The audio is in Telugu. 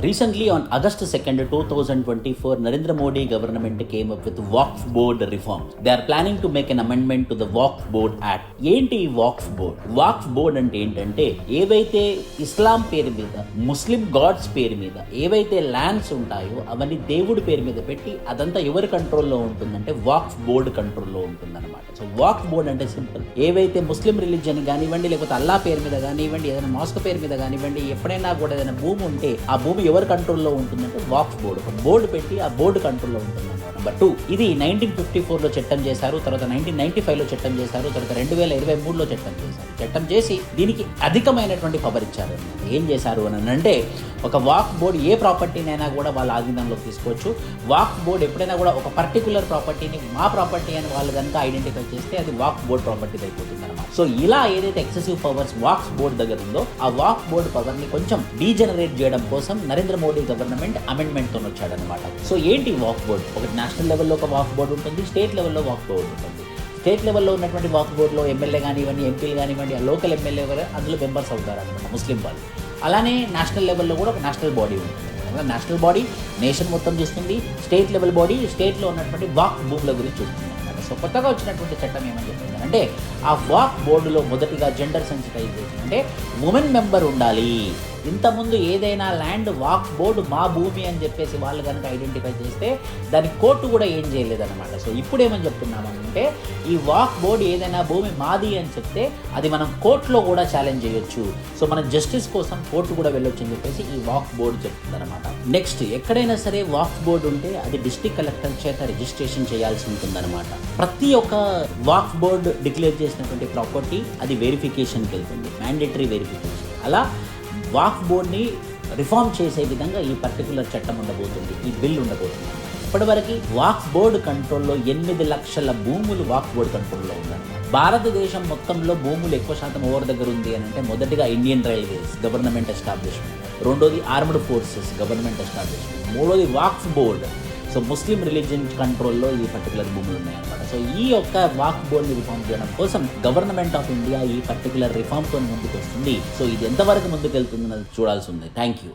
Recently, on August 2nd, 2024, Narendra Modi government came up with Waqf Board reform. They are planning to make an amendment to the Waqf Board Act. ఏంటి ఈ వాక్ఫ్ బోర్డ్? వాక్ఫ్ బోర్డ్ అంటే ఏంటంటే ఏవైతే ఇస్లాం పేరు మీద, ముస్లిం గాడ్స్ పేరు మీద ఏవైతే ల్యాండ్స్ ఉంటాయో అవన్నీ దేవుడి పేరు మీద పెట్టి అదంతా ఎవరి కంట్రోల్లో ఉంటుందంటే వాక్ఫ్ బోర్డ్ కంట్రోల్లో ఉంటుందన్నమాట. సో వాక్ఫ్ బోర్డ్ అంటే సింపుల్, ఏవైతే ముస్లిం రిలీజియన్ కానివ్వండి, లేకపోతే అల్లా పేరు మీద కానివ్వండి, ఏదైనా మాస్క్ పేరు మీద కానివ్వండి, ఎప్పుడైనా కూడా ఏదైనా భూమి ఉంటే ఆ భూమి ఎవరి కంట్రోల్లో ఉంటుందంటే వాక్ఫ్ బోర్డు. ఒక బోర్డు పెట్టి ఆ బోర్డు కంట్రోల్లో ఉంటుంది. నెంబర్ 2, ఇది 1954లో చట్టం చేశారు, తర్వాత 1995లో చట్టం చేశారు, తర్వాత 2023లో చట్టం చేశారు. చట్టం చేసి దీనికి అధికమైనటువంటి పవర్ ఇచ్చారు. ఏం చేశారు అని అంటే, ఒక వాక్ఫ్ బోర్డు ఏ ప్రాపర్టీనైనా కూడా వాళ్ళ ఆధీనంలోకి తీసుకోవచ్చు. వాక్ఫ్ బోర్డు ఎప్పుడైనా కూడా ఒక పర్టికులర్ ప్రాపర్టీని మా ప్రాపర్టీ అని వాళ్ళు కనుక ఐడెంటిఫై చేస్తే అది వాక్ఫ్ బోర్డు ప్రాపర్టీ అయిపోతుంది అనమాట. సో ఇలా ఏదైతే ఎక్సెసివ్ పవర్స్ వాక్ఫ్ బోర్డు దగ్గర ఉందో ఆ వాక్ఫ్ బోర్డు పవర్ని కొంచెం డీజనరేట్ చేయడం కోసం నరేంద్ర మోడీ గవర్నమెంట్ అమెండ్మెంట్తో వచ్చాడనమాట. సో ఏంటి వాక్ఫ్ బోర్డు? ఒకటి నేషనల్ లెవెల్లో ఒక వాక్ఫ్ బోర్డు ఉంటుంది, స్టేట్ లెవెల్లో వాక్ఫ్ బోర్డు ఉంటుంది. స్టేట్ లెవెల్లో ఉన్నటువంటి వాక్ఫ్ బోర్డులో ఎమ్మెల్యే కానివ్వండి, ఎంపీలు కానివ్వండి, ఆ లోకల్ ఎమ్మెల్యే కూడా అందులో మెంబర్స్ అవుతారు అనమాట, ముస్లిం వాళ్ళు. అలానే నేషనల్ లెవెల్లో కూడా ఒక నేషనల్ బాడీ ఉంటుంది. నేషనల్ బాడీ నేషన్ మొత్తం చూస్తుంది, స్టేట్ లెవెల్ బాడీ స్టేట్లో ఉన్నటువంటి వాక్ఫ్ భూముల గురించి చూస్తుంది అనమాట. సో కొత్తగా వచ్చినటువంటి చట్టం ఏమని చెప్తుంది అంటే, ఆ వాక్ఫ్ బోర్డులో మొదటిగా జెండర్ సెన్సిటైజేషన్, అంటే ఉమెన్ మెంబర్ ఉండాలి. ఇంతకుముందు ఏదైనా ల్యాండ్ వాక్ఫ్ బోర్డు మా భూమి అని చెప్పేసి వాళ్ళు కనుక ఐడెంటిఫై చేస్తే దానికి కోర్టు కూడా ఏం చేయలేదన్నమాట. సో ఇప్పుడు ఏమని చెప్తున్నామంటే, ఈ వాక్ఫ్ బోర్డు ఏదైనా భూమి మాది అని చెప్తే అది మనం కోర్టులో కూడా ఛాలెంజ్ చేయొచ్చు. సో మన జస్టిస్ కోసం కోర్టు కూడా వెళ్ళొచ్చు అని చెప్పేసి ఈ వాక్ఫ్ బోర్డు చెప్తుంది అనమాట. నెక్స్ట్, ఎక్కడైనా సరే వాక్ఫ్ బోర్డు ఉంటే అది డిస్ట్రిక్ట్ కలెక్టర్ చేత రిజిస్ట్రేషన్ చేయాల్సి ఉంటుందన్నమాట. ప్రతి ఒక్క వాక్ఫ్ బోర్డు డిక్లేర్ చేసినటువంటి ప్రాపర్టీ అది వెరిఫికేషన్కి వెళ్తుంది, మ్యాండేటరీ వెరిఫికేషన్. అలా వాక్ఫ్ బోర్డ్ని రిఫార్మ్ చేసే విధంగా ఈ పర్టికులర్ చట్టం ఉండబోతుంది, ఈ బిల్ ఉండబోతుంది. ఇప్పటివరకు వాక్ఫ్ బోర్డు కంట్రోల్లో 8 లక్షల భూములు వాక్ఫ్ బోర్డు కంట్రోల్లో ఉన్నాయి. భారతదేశం మొత్తంలో భూములు ఎక్కువ శాతం ఎవరి దగ్గర ఉంది అని అంటే, మొదటిగా ఇండియన్ రైల్వేస్ గవర్నమెంట్ ఎస్టాబ్లిష్మెంట్, రెండోది ఆర్మ్డ్ ఫోర్సెస్ గవర్నమెంట్ ఎస్టాబ్లిష్మెంట్, మూడోది వాక్ఫ్ బోర్డ్. సో ముస్లిం రిలీజియన్ కంట్రోల్లో ఈ పర్టికులర్ భూములు ఉన్నాయన్నమాట. సో ఈ యొక్క వాక్ఫ్ బోర్డ్ని రిఫార్మ్ చేయడం కోసం గవర్నమెంట్ ఆఫ్ ఇండియా ఈ పర్టికులర్ రిఫార్మ్తో ముందుకు వస్తుంది. సో ఇది ఎంతవరకు ముందుకు వెళ్తుందన్నది చూడాల్సి ఉంది. Thank you.